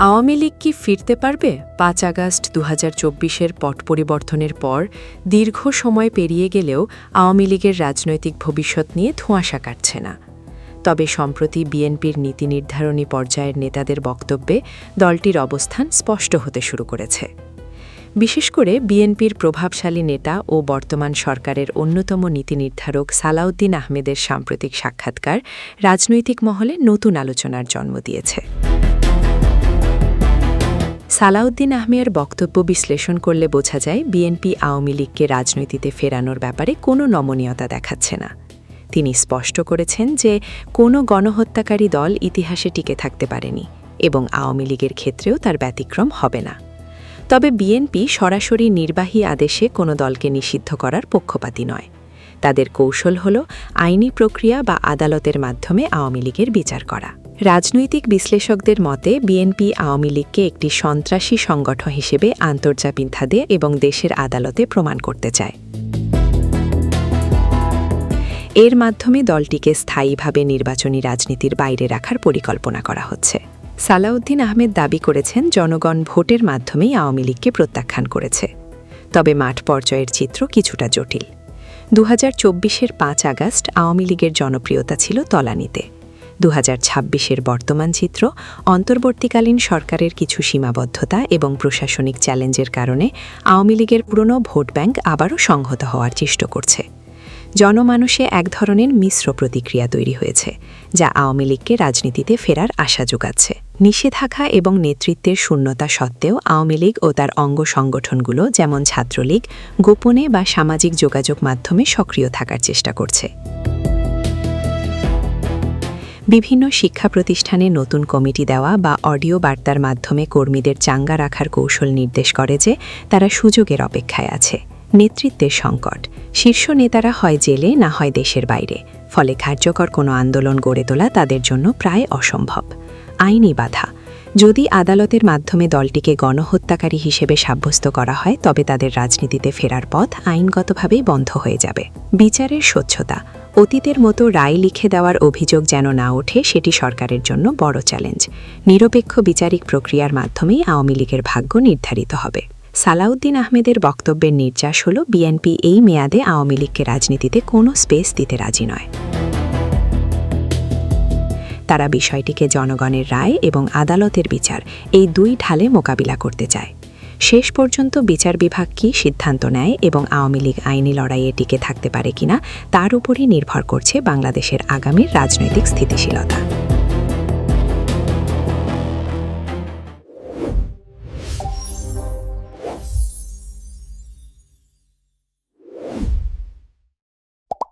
আওয়ামী লীগ কি ফিরতে পারবে? ৫ আগস্ট ২০২৪-এর পট পরিবর্তনের পর দীর্ঘ সময় পেরিয়ে গেলেও আওয়ামী লীগের রাজনৈতিক ভবিষ্যৎ নিয়ে ধোঁয়াশা কাটছে না। তবে সম্প্রতি বিএনপির নীতি নির্ধারণী পর্যায়ের নেতাদের বক্তব্যে দলটির অবস্থান স্পষ্ট হতে শুরু করেছে। বিশেষ করে বিএনপির প্রভাবশালী নেতা ও বর্তমান সরকারের অন্যতম নীতি নির্ধারক সালাউদ্দিন আহমেদের সাম্প্রতিক সাক্ষাৎকার রাজনৈতিক মহলে নতুন আলোচনার জন্ম দিয়েছে। সালাউদ্দিন আহমেদের বক্তব্য বিশ্লেষণ করলে বোঝা যায় বিএনপি আওয়ামী লীগকে রাজনীতিতে ফেরানোর ব্যাপারে কোনো নমনীয়তা দেখাচ্ছে না। তিনি স্পষ্ট করেছেন যে কোনো গণহত্যাকারী দল ইতিহাসে টিকে থাকতে পারেনি এবং আওয়ামী লীগের ক্ষেত্রেও তার ব্যতিক্রম হবে না। তবে বিএনপি সরাসরি নির্বাহী আদেশে কোনো দলকে নিষিদ্ধ করার পক্ষপাতী নয়। তাদের কৌশল হল আইনি প্রক্রিয়া বা আদালতের মাধ্যমে আওয়ামী লীগের বিচার করা। রাজনৈতিক বিশ্লেষকদের মতে বিএনপি আওয়ামী লীগকে একটি সন্ত্রাসী সংগঠন হিসেবে আন্তর্জাতিক ধাদে এবং দেশের আদালতে প্রমাণ করতে চায়। এর মাধ্যমে দলটিকে স্থায়ীভাবে নির্বাচনী রাজনীতির বাইরে রাখার পরিকল্পনা করা হচ্ছে। সালাউদ্দিন আহমেদ দাবি করেছেন জনগণ ভোটের মাধ্যমেই আওয়ামী লীগকে প্রত্যাখ্যান করেছে। তবে মাঠ পর্যায়ের চিত্র কিছুটা জটিল। ২০২৪-এর ৫ আগস্ট আওয়ামী লীগের জনপ্রিয়তা ছিল তলানিতে। ২০২৬-এর বর্তমান চিত্র অন্তর্বর্তীকালীন সরকারের কিছু সীমাবদ্ধতা এবং প্রশাসনিক চ্যালেঞ্জের কারণে আওয়ামী লীগের পুরনো ভোট ব্যাংক আবারও সংহত হওয়ার চেষ্টা করছে। জনমানুষে এক ধরনের মিশ্র প্রতিক্রিয়া তৈরি হয়েছে, যা আওয়ামী লীগকে রাজনীতিতে ফেরার আশা যোগাচ্ছে। নিষেধাজ্ঞা এবং নেতৃত্বের শূন্যতা সত্ত্বেও আওয়ামী লীগ ও তার অঙ্গ সংগঠনগুলো যেমন ছাত্রলীগ গোপনে বা সামাজিক যোগাযোগ মাধ্যমে সক্রিয় থাকার চেষ্টা করছে। বিভিন্ন শিক্ষা প্রতিষ্ঠানে নতুন কমিটি দেওয়া বা অডিও বার্তার মাধ্যমে কর্মীদের চাঙ্গা রাখার কৌশল নির্দেশ করে যে তারা সুযোগের অপেক্ষায় আছে। নেতৃত্বের সংকট, শীর্ষ নেতারা হয় জেলে না হয় দেশের বাইরে, ফলে কার্যকর কোনো আন্দোলন গড়ে তোলা তাদের জন্য প্রায় অসম্ভব। আইনি বাধা, যদি আদালতের মাধ্যমে দলটিকে গণহত্যাকারী হিসেবে সাব্যস্ত করা হয় তবে তাদের রাজনীতিতে ফেরার পথ আইনগতভাবেই বন্ধ হয়ে যাবে। বিচারের স্বচ্ছতা, অতীতের মতো রায় লিখে দেওয়ার অভিযোগ যেন না ওঠে সেটি সরকারের জন্য বড় চ্যালেঞ্জ। নিরপেক্ষ বিচারিক প্রক্রিয়ার মাধ্যমেই আওয়ামী লীগের ভাগ্য নির্ধারিত হবে। সালাউদ্দিন আহমেদের বক্তব্যের নির্যাস হল বিএনপি এই মেয়াদে আওয়ামী লীগকে রাজনীতিতে কোনো স্পেস দিতে রাজি নয়। তারা বিষয়টিকে জনগণের রায় এবং আদালতের বিচার এই দুই ঢালে মোকাবিলা করতে চায়। শেষ পর্যন্ত বিচার বিভাগ কী সিদ্ধান্ত নেয় এবং আওয়ামী লীগ আইনি লড়াইয়ে টিকে থাকতে পারে কিনা তার উপরই নির্ভর করছে বাংলাদেশের আগামীর রাজনৈতিক স্থিতিশীলতা।